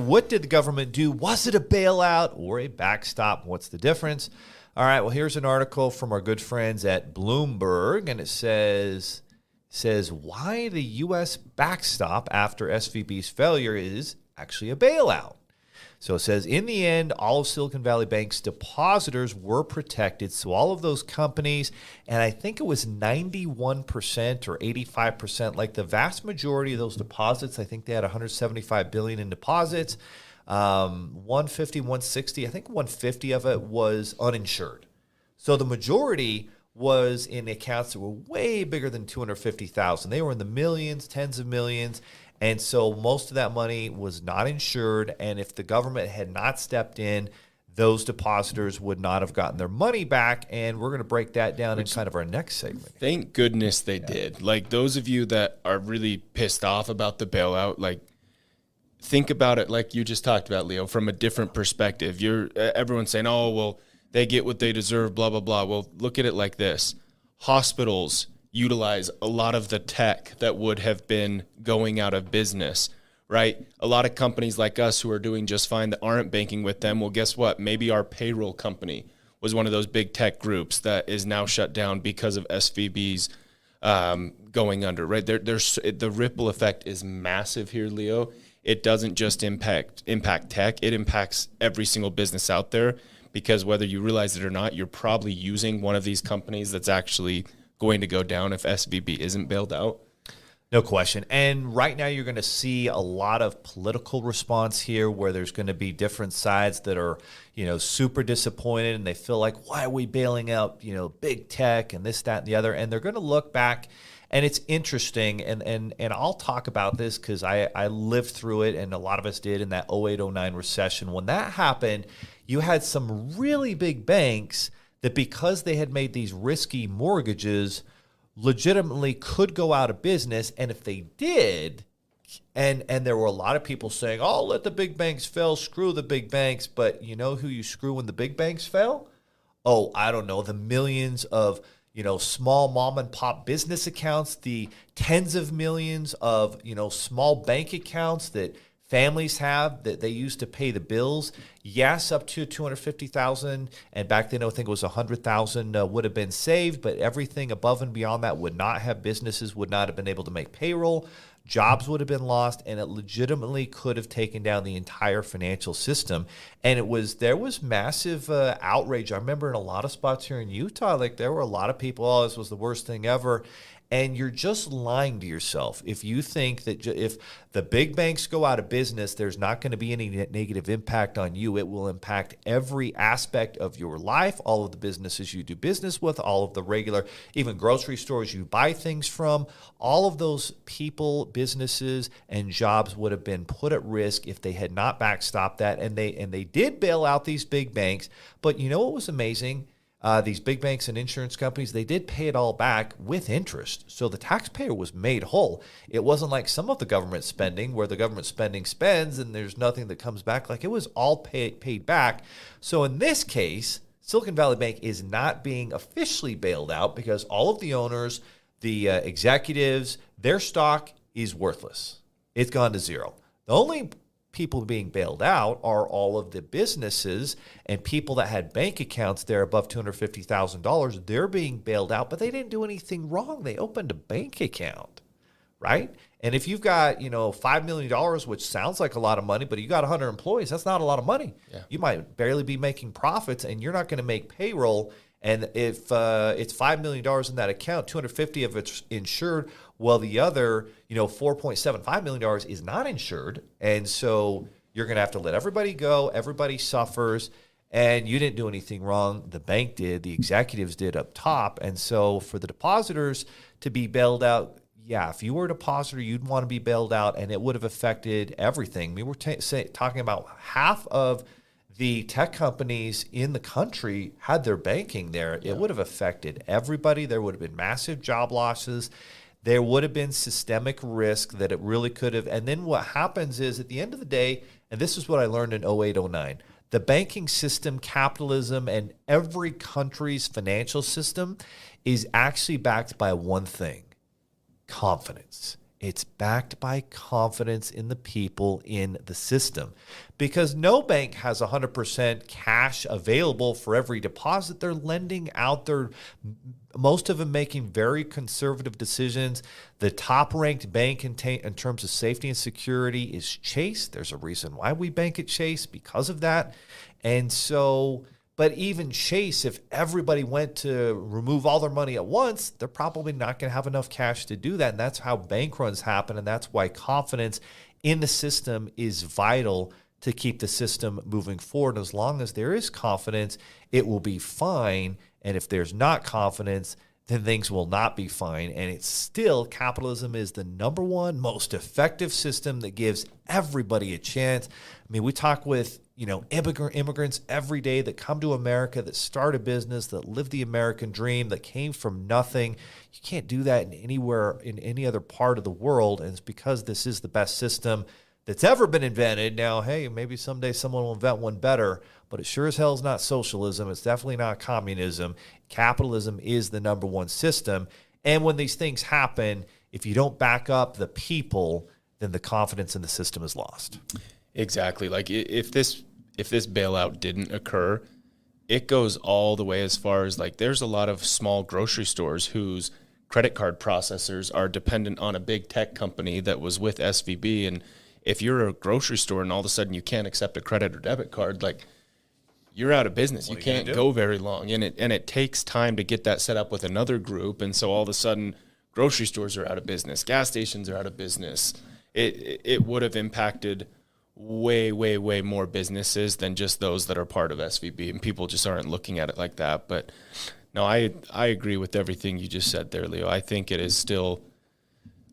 what did the government do? Was it a bailout or a backstop? What's the difference? All right, well, here's an article from our good friends at Bloomberg, and it says why the U.S. backstop after SVB's failure is actually a bailout. So it says, in the end, all of Silicon Valley Bank's depositors were protected. So all of those companies, and I think it was 91% or 85%, like the vast majority of those deposits, I think they had $175 billion in deposits, 150, 160, I think 150 of it was uninsured. So the majority was in accounts that were way bigger than $250,000. They were in the millions, tens of millions. And so most of that money was not insured. And if the government had not stepped in, those depositors would not have gotten their money back. And we're going to break that down in kind of our next segment. Thank goodness they did. Like, those of you that are really pissed off about the bailout, like, think about it like you just talked about, Leo, from a different perspective. Everyone's saying, oh, well, they get what they deserve, blah, blah, blah. Well, look at it like this. Hospitals utilize a lot of the tech that would have been going out of business, right? A lot of companies like us who are doing just fine that aren't banking with them, well, guess what? Maybe our payroll company was one of those big tech groups that is now shut down because of SVB's going under, right? The ripple effect is massive here, Leo. It doesn't just impact tech. It impacts every single business out there, because whether you realize it or not, you're probably using one of these companies that's actually going to go down if SVB isn't bailed out. No question. And right now you're going to see a lot of political response here where there's going to be different sides that are, super disappointed, and they feel like, why are we bailing out, big tech and this, that, and the other? And they're going to look back, and it's interesting. And I'll talk about this because I lived through it, and a lot of us did, in that 08-09 recession. When that happened, you had some really big banks that, because they had made these risky mortgages, legitimately could go out of business. And if they did, and there were a lot of people saying, oh, let the big banks fail, screw the big banks. But you know who you screw when the big banks fail? Oh, I don't know, the millions of small mom and pop business accounts, the tens of millions of small bank accounts that families have that they use to pay the bills. Yes, up to $250,000, and back then I think it was $100,000 would have been saved, but everything above and beyond that would not have. Businesses would not have been able to make payroll. Jobs would have been lost, and it legitimately could have taken down the entire financial system. And there was massive outrage. I remember in a lot of spots here in Utah, like there were a lot of people, oh, this was the worst thing ever. And you're just lying to yourself if you think that if the big banks go out of business, there's not going to be any negative impact on you. It will impact every aspect of your life, all of the businesses you do business with, all of the regular, even grocery stores you buy things from. All of those people, businesses, and jobs would have been put at risk if they had not backstopped that. And they did bail out these big banks. But you know what was amazing? These big banks and insurance companies, they did pay it all back with interest. So the taxpayer was made whole. It wasn't like some of the government spending where the government spending spends and there's nothing that comes back. Like, it was all paid back. So in this case, Silicon Valley Bank is not being officially bailed out because all of the owners, the executives, their stock is worthless. It's gone to zero. The only people being bailed out are all of the businesses and people that had bank accounts there above $250,000. They're being bailed out, but they didn't do anything wrong. They opened a bank account, right? And if you've got, $5 million, which sounds like a lot of money, but you got 100 employees, that's not a lot of money. Yeah. You might barely be making profits, and you're not going to make payroll. And if it's $5 million in that account, 250 of it's insured, well, the other, $4.75 million is not insured. And so you're going to have to let everybody go. Everybody suffers. And you didn't do anything wrong. The bank did. The executives did up top. And so for the depositors to be bailed out, yeah, if you were a depositor, you'd want to be bailed out, and it would have affected everything. We were talking about half of the tech companies in the country had their banking there. Yeah. It would have affected everybody. There would have been massive job losses. There would have been systemic risk that it really could have. And then what happens is, at the end of the day, and this is what I learned in 08-09, the banking system, capitalism, and every country's financial system is actually backed by one thing: confidence. It's backed by confidence in the people in the system, because no bank has 100% cash available for every deposit. They're lending out. Most of them making very conservative decisions. The top-ranked bank in terms of safety and security is Chase. There's a reason why we bank at Chase, because of that. And so, but even Chase, if everybody went to remove all their money at once, they're probably not going to have enough cash to do that. And that's how bank runs happen. And that's why confidence in the system is vital to keep the system moving forward. As long as there is confidence, it will be fine. And if there's not confidence, then things will not be fine. And it's still, capitalism is the number one most effective system that gives everybody a chance. I mean, we talk with immigrants every day that come to America, that start a business, that live the American dream, that came from nothing. You can't do that in any other part of the world. And it's because this is the best system that's ever been invented. Now, hey, maybe someday someone will invent one better, but it sure as hell is not socialism. It's definitely not communism. Capitalism is the number one system. And when these things happen, if you don't back up the people, then the confidence in the system is lost. Exactly. Like if this bailout didn't occur, it goes all the way as far as, like, there's a lot of small grocery stores whose credit card processors are dependent on a big tech company that was with SVB. And if you're a grocery store and all of a sudden you can't accept a credit or debit card, like, you're out of business. You can't go very long. And it takes time to get that set up with another group. And so all of a sudden grocery stores are out of business. Gas stations are out of business. It would have impacted way, way, way more businesses than just those that are part of SVB. And people just aren't looking at it like that. But no, I agree with everything you just said there, Leo. I think it is still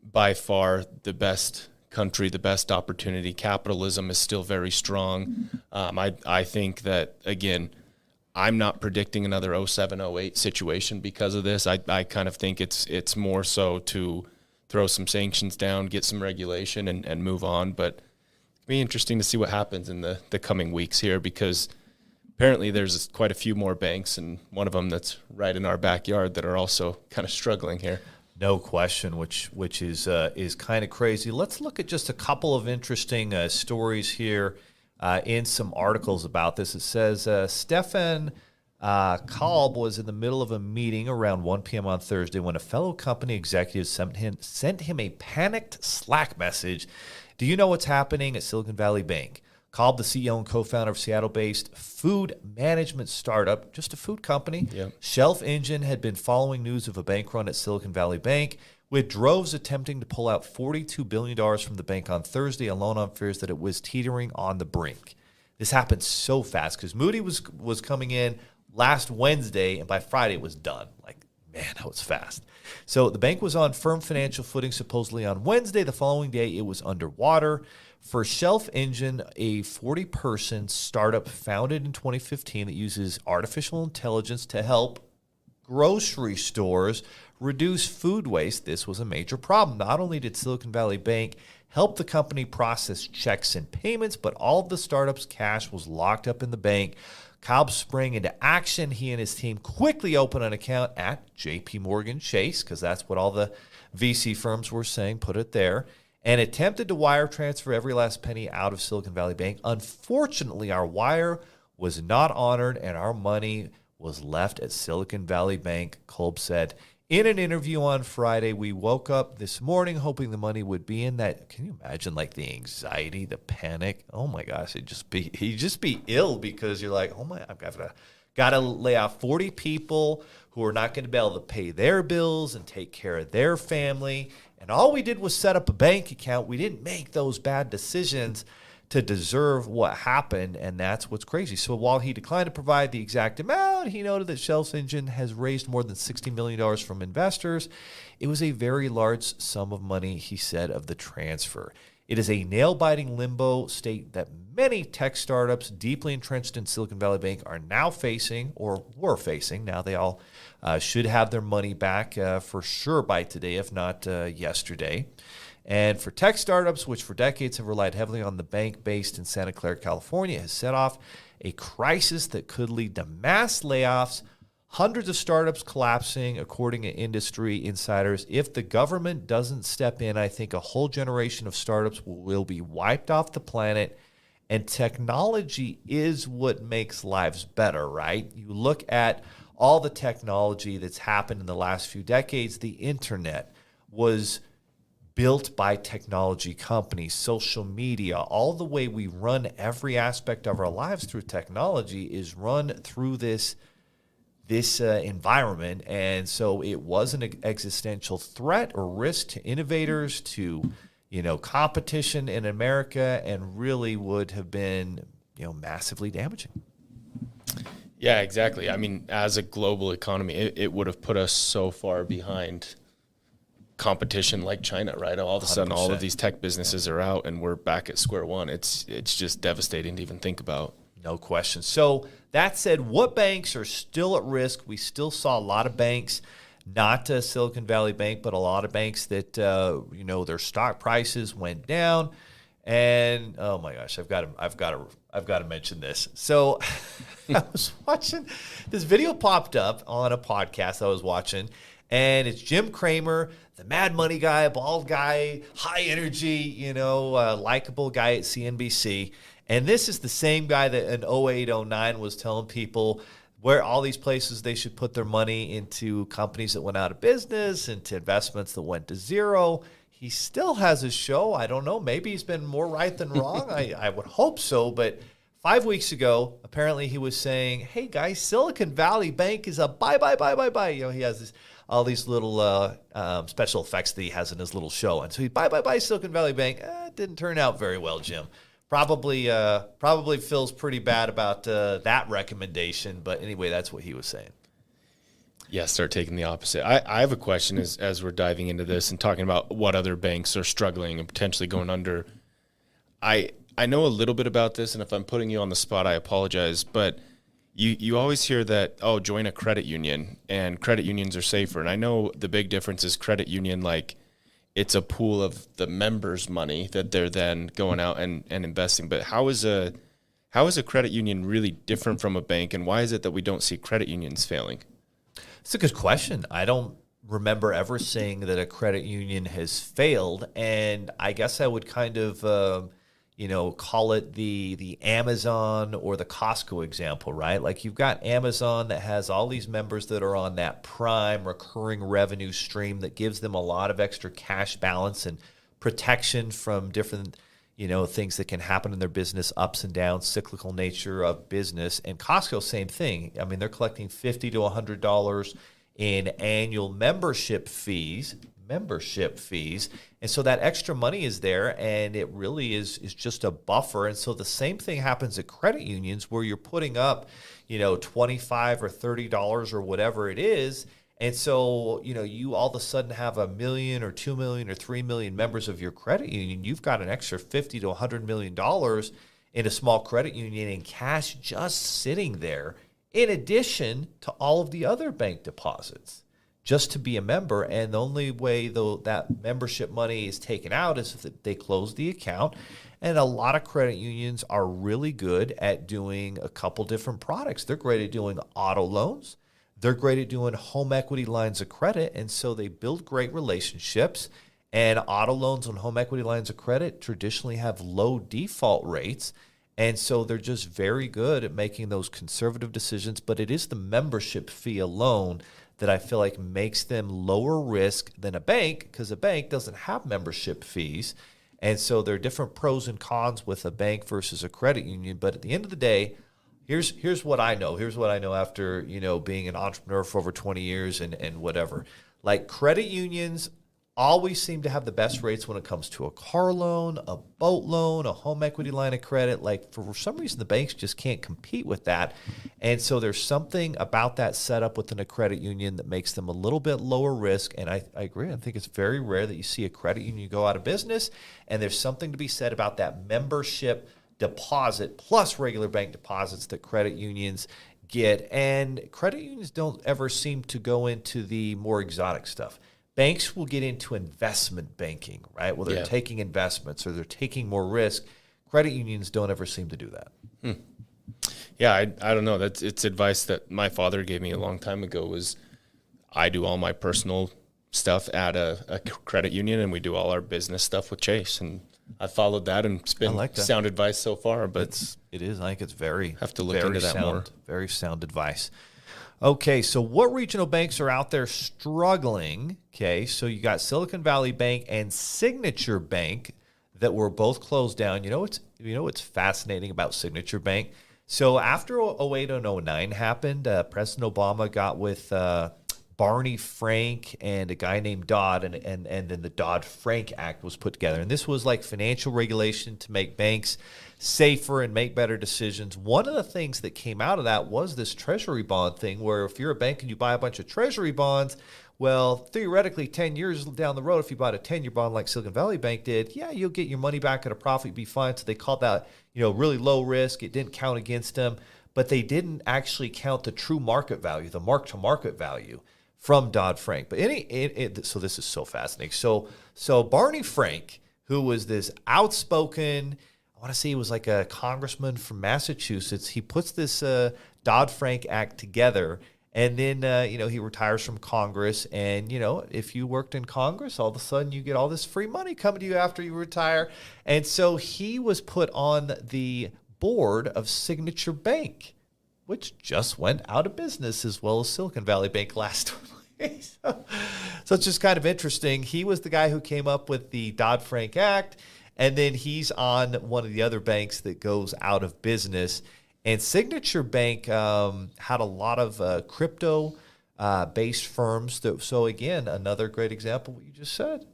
by far the best country, the best opportunity. Capitalism is still very strong. I think that, again, I'm not predicting another 07, 08 situation because of this. I kind of think it's more so to throw some sanctions down, get some regulation, and move on. But it'll be interesting to see what happens in the coming weeks here, because apparently there's quite a few more banks, and one of them that's right in our backyard, that are also kind of struggling here. No question, which is kind of crazy. Let's look at just a couple of interesting stories here in some articles about this. It says Stefan Kalb was in the middle of a meeting around 1 p.m. on Thursday when a fellow company executive sent him a panicked Slack message. Do you know what's happening at Silicon Valley Bank? Kalb, the CEO and co-founder of Seattle-based food management startup, just a food company, Shelf Engine, had been following news of a bank run at Silicon Valley Bank, with droves attempting to pull out $42 billion from the bank on Thursday, alone on fears that it was teetering on the brink. This happened so fast because Moody was coming in last Wednesday, and by Friday it was done. Like, man, that was fast. So the bank was on firm financial footing supposedly on Wednesday. The following day, it was underwater. For Shelf Engine, a 40-person startup founded in 2015 that uses artificial intelligence to help grocery stores reduce food waste, this was a major problem. Not only did Silicon Valley Bank help the company process checks and payments, but all of the startup's cash was locked up in the bank. Kalb sprang into action. He and his team quickly opened an account at JP Morgan Chase, because that's what all the VC firms were saying, put it there, and attempted to wire transfer every last penny out of Silicon Valley Bank. Unfortunately, our wire was not honored, and our money was left at Silicon Valley Bank, Kolb said. In an interview on Friday, we woke up this morning hoping the money would be in that. Can you imagine, like, the anxiety, the panic? Oh my gosh, he'd just be ill, because you're like, oh my, I've got to lay off 40 people who are not going to be able to pay their bills and take care of their family. And all we did was set up a bank account. We didn't make those bad decisions to deserve what happened, and that's what's crazy. So while he declined to provide the exact amount, he noted that Shelf Engine has raised more than $60 million from investors. It was a very large sum of money, he said, of the transfer. It is a nail-biting limbo state that many tech startups deeply entrenched in Silicon Valley Bank are now facing, or were facing. Now they all should have their money back for sure by today, if not yesterday. And for tech startups, which for decades have relied heavily on the bank based in Santa Clara, California, has set off a crisis that could lead to mass layoffs, Hundreds of startups collapsing, according to industry insiders. If the government doesn't step in, I think a whole generation of startups will be wiped off the planet. And technology is what makes lives better, right? You look at all the technology that's happened in the last few decades. The internet was built by technology companies, social media, all the way we run every aspect of our lives through technology is run through this environment. And so it was an existential threat or risk to innovators, to, competition in America, and really would have been, massively damaging. Yeah, exactly. I mean, as a global economy, it would have put us so far behind competition like China, right? All of a sudden, 100%. All of these tech businesses are out and we're back at square one. It's just devastating to even think about. No question. So that said, what banks are still at risk? We still saw a lot of banks, not Silicon Valley Bank, but a lot of banks that, their stock prices went down. And oh my gosh, I've got to mention this. So I was watching this video popped up on a podcast I was watching, and it's Jim Cramer, the Mad Money guy, bald guy, high energy, likable guy at CNBC. And this is the same guy that in 08, 09 was telling people where all these places they should put their money into companies that went out of business, into investments that went to zero. He still has his show. I don't know. Maybe he's been more right than wrong. I would hope so. But 5 weeks ago, apparently he was saying, hey, guys, Silicon Valley Bank is a buy. He has all these little special effects that he has in his little show. And so he buy Silicon Valley Bank. It didn't turn out very well, Jim. Probably feels pretty bad about that recommendation. But anyway, that's what he was saying. Yeah, start taking the opposite. I have a question as we're diving into this and talking about what other banks are struggling and potentially going under. I know a little bit about this, and if I'm putting you on the spot, I apologize. But you always hear that, join a credit union, and credit unions are safer. And I know the big difference is credit union, like, it's a pool of the members' money that they're then going out and investing. But how is a credit union really different from a bank, and why is it that we don't see credit unions failing? It's a good question. I don't remember ever seeing that a credit union has failed, and I guess I would kind of call it the Amazon or the Costco example, right? Like, you've got Amazon that has all these members that are on that prime recurring revenue stream that gives them a lot of extra cash balance and protection from different, things that can happen in their business, ups and downs, cyclical nature of business. And Costco, same thing. I mean, they're collecting $50 to $100 in annual membership fees. And so that extra money is there, and it really is just a buffer. And so the same thing happens at credit unions, where you're putting up, $25 or $30 or whatever it is. And so, you all of a sudden have 1 million or 2 million or 3 million members of your credit union. You've got an extra $50 to $100 million in a small credit union in cash just sitting there, in addition to all of the other bank deposits, just to be a member. And the only way, though, that membership money is taken out is if they close the account. And a lot of credit unions are really good at doing a couple different products. They're great at doing auto loans. They're great at doing home equity lines of credit. And so they build great relationships. And auto loans and home equity lines of credit traditionally have low default rates. And so they're just very good at making those conservative decisions. But it is the membership fee alone that I feel like makes them lower risk than a bank, because a bank doesn't have membership fees. And so there are different pros and cons with a bank versus a credit union. But at the end of the day, here's what I know. Here's what I know after, being an entrepreneur for over 20 years and whatever. Like, credit unions always seem to have the best rates when it comes to a car loan, a boat loan, a home equity line of credit. Like, for some reason, the banks just can't compete with that. And so there's something about that setup within a credit union that makes them a little bit lower risk. And I agree. I think it's very rare that you see a credit union go out of business. And there's something to be said about that membership deposit plus regular bank deposits that credit unions get. And credit unions don't ever seem to go into the more exotic stuff. Banks will get into investment banking, right? Well, they're taking investments or they're taking more risk. Credit unions don't ever seem to do that. Yeah, I don't know. It's advice that my father gave me a long time ago. Was I do all my personal stuff at a credit union, and we do all our business stuff with Chase. And I followed that, and it's been like that. sound advice so far. But It is. I think it's very have to look very into that sound, more. Very sound advice. Okay, so what regional banks are out there struggling? Okay, so you got Silicon Valley Bank and Signature Bank that were both closed down. What's fascinating about Signature Bank? So after 08 and 09 happened, President Obama got with Barney Frank and a guy named Dodd, and then the Dodd-Frank Act was put together. And this was like financial regulation to make banks safer and make better decisions. One of the things that came out of that was this treasury bond thing, where if you're a bank and you buy a bunch of treasury bonds, well, theoretically, 10 years down the road, if you bought a 10-year bond like Silicon Valley Bank did, yeah, you'll get your money back at a profit, be fine. So they called that, really low risk. It didn't count against them, but they didn't actually count the true market value, the mark-to-market value from Dodd-Frank. But so this is so fascinating. So Barney Frank, who was this outspoken, I want to say he was like a congressman from Massachusetts, he puts this Dodd-Frank Act together. And then, he retires from Congress. And, if you worked in Congress, all of a sudden you get all this free money coming to you after you retire. And so he was put on the board of Signature Bank, which just went out of business, as well as Silicon Valley Bank last week. So it's just kind of interesting. He was the guy who came up with the Dodd-Frank Act. And then he's on one of the other banks that goes out of business. And Signature Bank had a lot of crypto-based firms. So again, another great example of what you just said.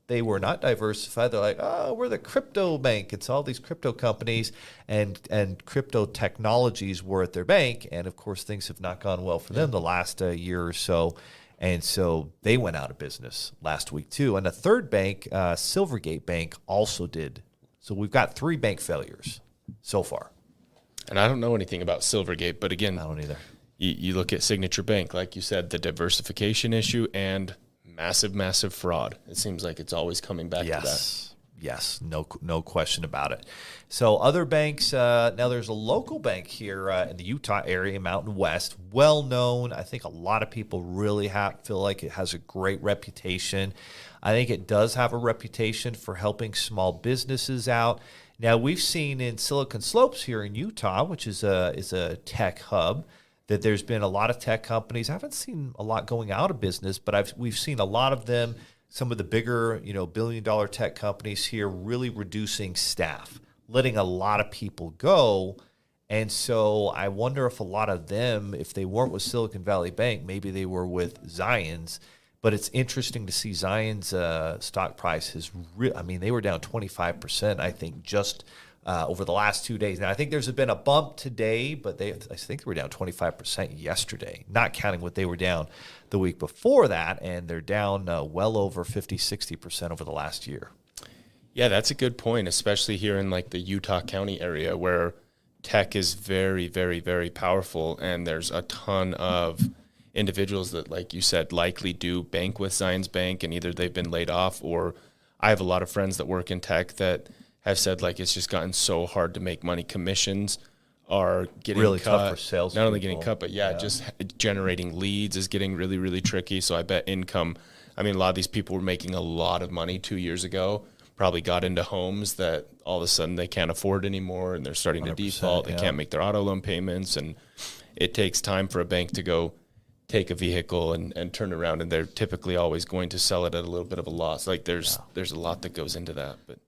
They were not diversified. They're like, oh, we're the crypto bank. It's all these crypto companies and crypto technologies were at their bank. And, of course, things have not gone well for them the last year or so. And so they went out of business last week, too. And a third bank, Silvergate Bank, also did. So we've got 3 bank failures so far. And I don't know anything about Silvergate, but again, I don't either. You look at Signature Bank, like you said, the diversification issue and massive fraud. It seems like it's always coming back to that. Yes, no question about it. So other banks, now there's a local bank here in the Utah area, Mountain West, well known. I think a lot of people really feel like it has a great reputation. I think it does have a reputation for helping small businesses out. Now, we've seen in Silicon Slopes here in Utah, which is a tech hub, that there's been a lot of tech companies. I haven't seen a lot going out of business, but we've seen a lot of them, some of the bigger, billion-dollar tech companies here really reducing staff, letting a lot of people go. And so I wonder if a lot of them, if they weren't with Silicon Valley Bank, maybe they were with Zion's. But it's interesting to see Zion's stock price they were down 25%, I think, just over the last 2 days. Now, I think there's been a bump today, but I think they were down 25% yesterday, not counting what they were down the week before that. And they're down well over 50, 60% over the last year. Yeah, that's a good point, especially here in like the Utah County area where tech is very, very, very powerful. And there's a ton of individuals that, like you said, likely do bank with Zion's Bank, and either they've been laid off, or I have a lot of friends that work in tech that have said like it's just gotten so hard to make money. Commissions are getting really cut. Tough for sales. Not only getting cut, but just generating leads is getting really, really tricky. So I bet income. I mean, a lot of these people were making a lot of money 2 years ago. Probably got into homes that all of a sudden they can't afford anymore, and they're starting to default. They can't make their auto loan payments, and it takes time for a bank to go take a vehicle and turn around, and they're typically always going to sell it at a little bit of a loss. Like there's a lot that goes into that. But